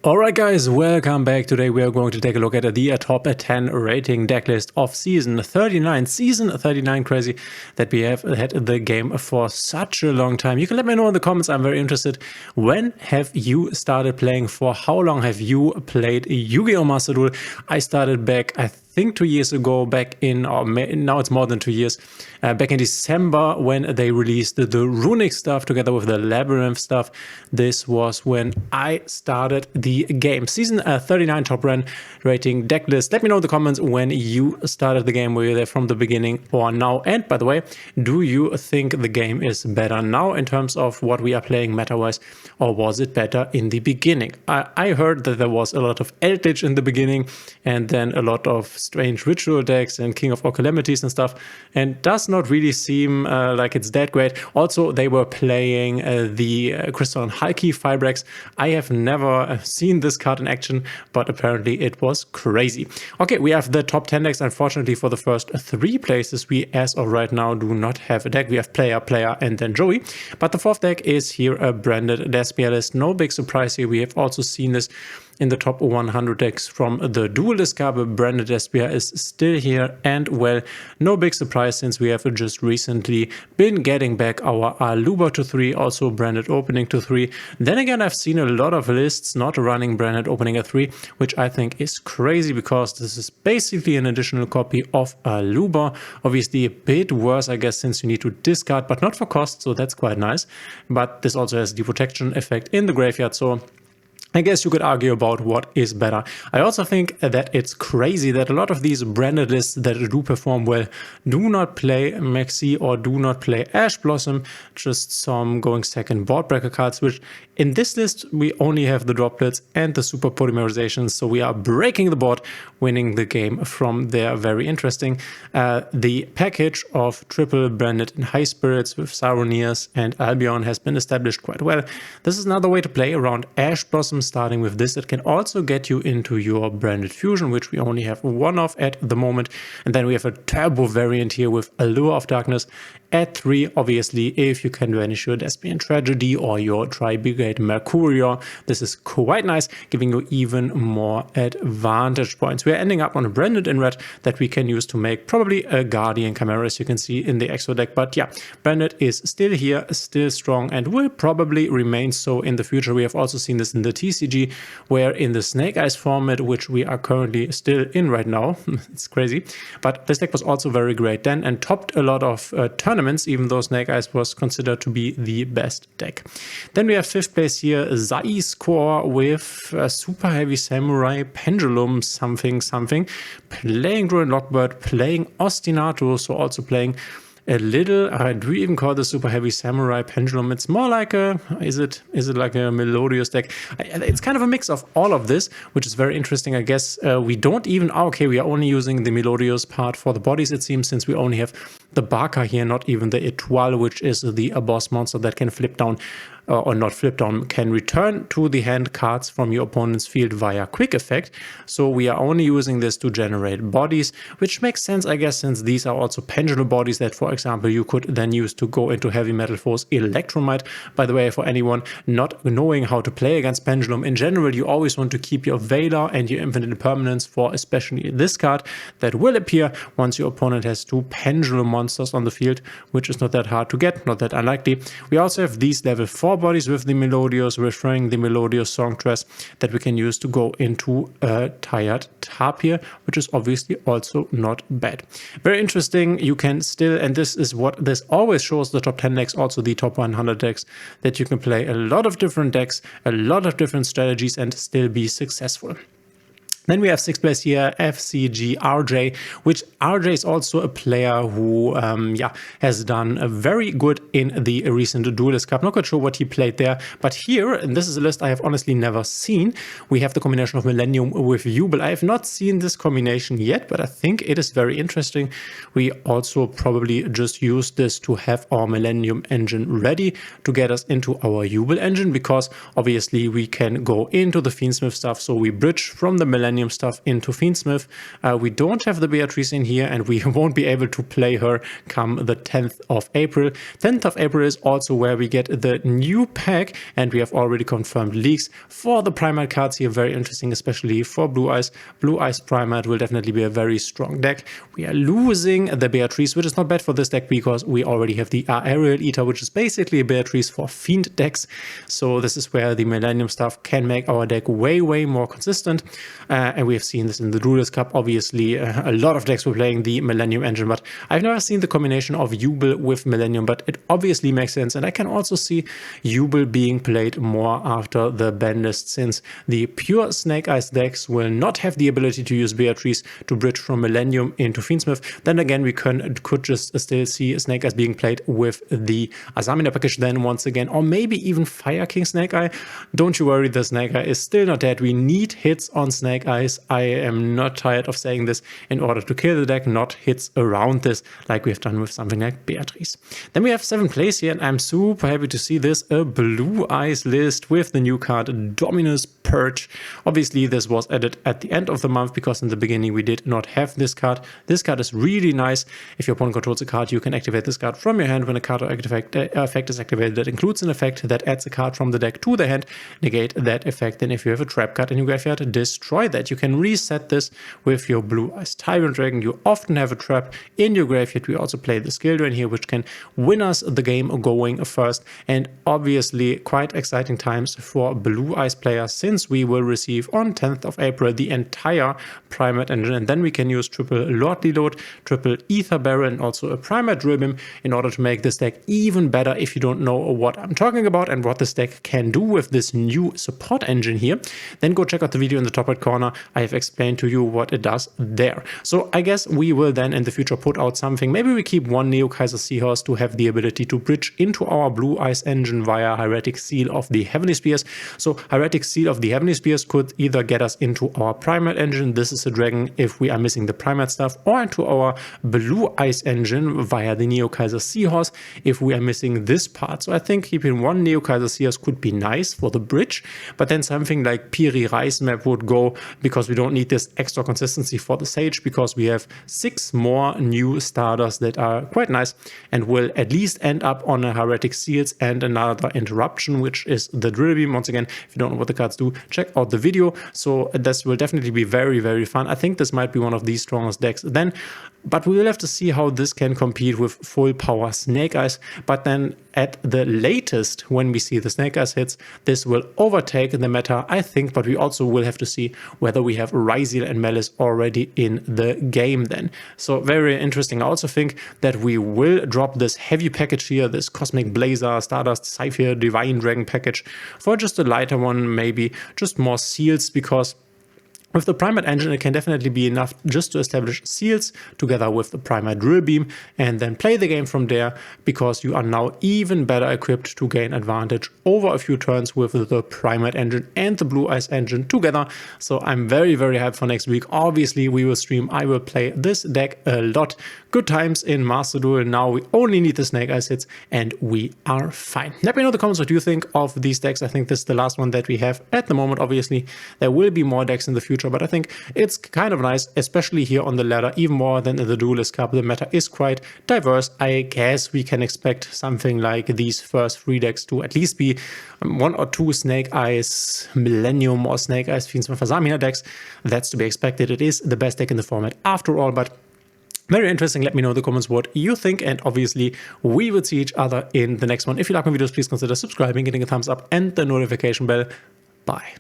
Alright guys, welcome back. Today we are going to take a look at the top 10 rating deck list of season 39. Season 39, crazy that we have had the game for such a long time. You can let me know in the comments, I'm very interested. When have you started playing? For how long have you played Yu-Gi-Oh! Master Duel? I started back, I think 2 years ago, back in, now it's more than 2 years, back in December when they released the Runic stuff together with the Labyrinth stuff. This was when I started the game. Season 39 top rating deck list. Let me know in the comments when you started the game. Were you there from the beginning or now? And by the way, do you think the game is better now in terms of what we are playing meta-wise, or was it better in the beginning? I heard that there was a lot of Eldritch in the beginning and then a lot of strange ritual decks and King of All Calamities and stuff, and does not really seem like it's that great. Also, they were playing the Crystal Halki Fibrax. I have never seen this card in action, but apparently it was crazy. Okay, we have the top 10 decks. Unfortunately, for the first 3 places, we as of right now do not have a deck. We have player, and then Joey. But the 4th deck is here a branded Despia list. No big surprise here. We have also seen this in the top 100 decks from the Duel Discover. Branded Despia is still here, and well, no big surprise since we have just recently been getting back our Aluba to 3, also branded opening to 3. Then again, I've seen a lot of lists not running branded opening at 3, which I think is crazy because this is basically an additional copy of Aluba. Obviously a bit worse, I guess, since you need to discard, but not for cost, so that's quite nice. But this also has the protection effect in the graveyard, so I guess you could argue about what is better. I also think that it's crazy that a lot of these branded lists that do perform well do not play Maxi or do not play Ash Blossom, just some going second board breaker cards, which in this list we only have the droplets and the super polymerizations, so we are breaking the board, winning the game from there. Very interesting. The package of triple branded in high spirits with Sauroniers and Albion has been established quite well. This is another way to play around Ash Blossom. Starting with this, it can also get you into your branded fusion, which we only have one of at the moment. And then we have a turbo variant here with Allure of Darkness at 3. Obviously, if you can vanish your Despian Tragedy or your Tri-Brigade Mercurial, this is quite nice, giving you even more advantage points. We are ending up on a branded in red that we can use to make probably a Guardian Chimera, as you can see in the exo deck. But yeah, branded is still here, still strong, and will probably remain so in the future. We have also seen this in the TCG, where in the Snake Eyes format, which we are currently still in right now, it's crazy, but this deck was also very great then and topped a lot of tournaments, even though Snake Eyes was considered to be the best deck. Then we have 5th place here, Zai Score with Superheavy Samurai, Pendulum, something, playing Druid Lockbird, playing Ostinato, so also playing a little, do we even call the Super Heavy Samurai Pendulum? It's more like a, is it like a melodious deck? It's kind of a mix of all of this, which is very interesting. I guess we don't even, okay, we are only using the melodious part for the bodies, it seems, since we only have the Baka here, not even the Etoile, which is the boss monster that can flip down, or not flip down, can return to the hand cards from your opponent's field via quick effect. So we are only using this to generate bodies, which makes sense, I guess, since these are also pendulum bodies that, for example, you could then use to go into Heavy Metal Force Electromite. By the way, for anyone not knowing how to play against Pendulum, in general, you always want to keep your Veiler and your Infinite Impermanence for especially this card that will appear once your opponent has 2 Pendulum monsters on the field, which is not that hard to get, not that unlikely. We also have these level 4 bodies with the Melodious, referring the Melodious Songstress that we can use to go into a Tired Tapir, which is obviously also not bad. Very interesting. You can still, and this is what this always shows, the top 10 decks, also the top 100 decks, that you can play a lot of different decks, a lot of different strategies, and still be successful. Then we have 6th place here, FCG RJ, which RJ is also a player who has done very good in the recent Duelist Cup. Not quite sure what he played there, but here, and this is a list I have honestly never seen, we have the combination of Millennium with Yubel. I have not seen this combination yet, but I think it is very interesting. We also probably just use this to have our Millennium engine ready to get us into our Yubel engine, because obviously we can go into the Fiendsmith stuff, so we bridge from the Millennium Millennium stuff into Fiendsmith. We don't have the Beatrice in here, and we won't be able to play her come the 10th of April. 10th of April is also where we get the new pack, and we have already confirmed leaks for the Primate cards here. Very interesting, especially for Blue Eyes. Blue Eyes Primate will definitely be a very strong deck. We are losing the Beatrice, which is not bad for this deck because we already have the Aerial Eater, which is basically a Beatrice for Fiend decks. So this is where the Millennium stuff can make our deck way more consistent. And we have seen this in the Duelist Cup. Obviously, a lot of decks were playing the Millennium engine, but I've never seen the combination of Yubel with Millennium, but it obviously makes sense. And I can also see Yubel being played more after the Bandist, since the pure Snake Eyes decks will not have the ability to use Beatrice to bridge from Millennium into Fiendsmith. Then again, we could just still see Snake Eyes being played with the Azamina package then once again, or maybe even Fire King Snake Eye. Don't you worry, the Snake Eye is still not dead. We need hits on Snake Eyes. I am not tired of saying this in order to kill the deck, not hits around this like we've done with something like Beatrice. Then we have 7th place here, and I'm super happy to see this, a Blue Eyes list with the new card Dominus Purge. Obviously, this was added at the end of the month because in the beginning we did not have this card. This card is really nice. If your opponent controls a card, you can activate this card from your hand. When a card or effect is activated that includes an effect that adds a card from the deck to the hand, negate that effect. And if you have a trap card in your graveyard, destroy that. You can reset this with your Blue Eyes Tyrant Dragon. You often have a trap in your graveyard. We also play the Skill Drain here, which can win us the game going first. And obviously quite exciting times for Blue Eyes players, since we will receive on 10th of April the entire Primate engine, and then we can use triple Lordly Load, triple Ether Barrel, and also a Primate Drill Beam in order to make this deck even better. If you don't know what I'm talking about and what this deck can do with this new support engine here, then go check out the video in the top right corner. I have explained to you what it does there. So I guess we will then in the future put out something. Maybe we keep one Neo Kaiser Seahorse to have the ability to bridge into our Blue Eyes engine via Hieratic Seal of the Heavenly Spears. So Hieratic Seal of the Heavenly Spears could either get us into our Primate engine, this is a dragon if we are missing the Primate stuff, or into our Blue Eyes engine via the Neo Kaiser Seahorse if we are missing this part. So I think keeping one Neo Kaiser Seahorse could be nice for the bridge, but then something like Piri Rice map would go, because we don't need this extra consistency for the Sage, because we have 6 more new starters that are quite nice and will at least end up on a Hieratic Seals and another interruption, which is the Drill Beam. Once again, if you don't know what the cards do, check out the video. So this will definitely be very fun. I think this might be one of the strongest decks then, but we will have to see how this can compete with full power Snake Eyes. But then at the latest, when we see the Snake Eyes hits, this will overtake the meta, I think, but we also will have to see whether we have Ryzeal and Malice already in the game then. So very interesting. I also think that we will drop this heavy package here, this Cosmic Blazer, Stardust, Cypher, Divine Dragon package, for just a lighter one, maybe just more seals, because with the Primate engine, it can definitely be enough just to establish seals together with the Primate Drill Beam and then play the game from there, because you are now even better equipped to gain advantage over a few turns with the Primate engine and the Blue Eyes engine together. So I'm very hyped for next week. Obviously, we will stream. I will play this deck a lot. Good times in Master Duel. Now we only need the Snake Eyes hits and we are fine. Let me know in the comments what you think of these decks. I think this is the last one that we have at the moment. Obviously, there will be more decks in the future, but I think it's kind of nice, especially here on the ladder, even more than in the Duelist Cup. The meta is quite diverse. I guess we can expect something like these first 3 decks to at least be 1 or 2 Snake Eyes Millennium or Snake Eyes Fiendsmith Azamina decks. That's to be expected. It is the best deck in the format after all, but very interesting. Let me know in the comments what you think, and obviously we will see each other in the next one. If you like my videos, please consider subscribing, hitting a thumbs up and the notification bell. Bye.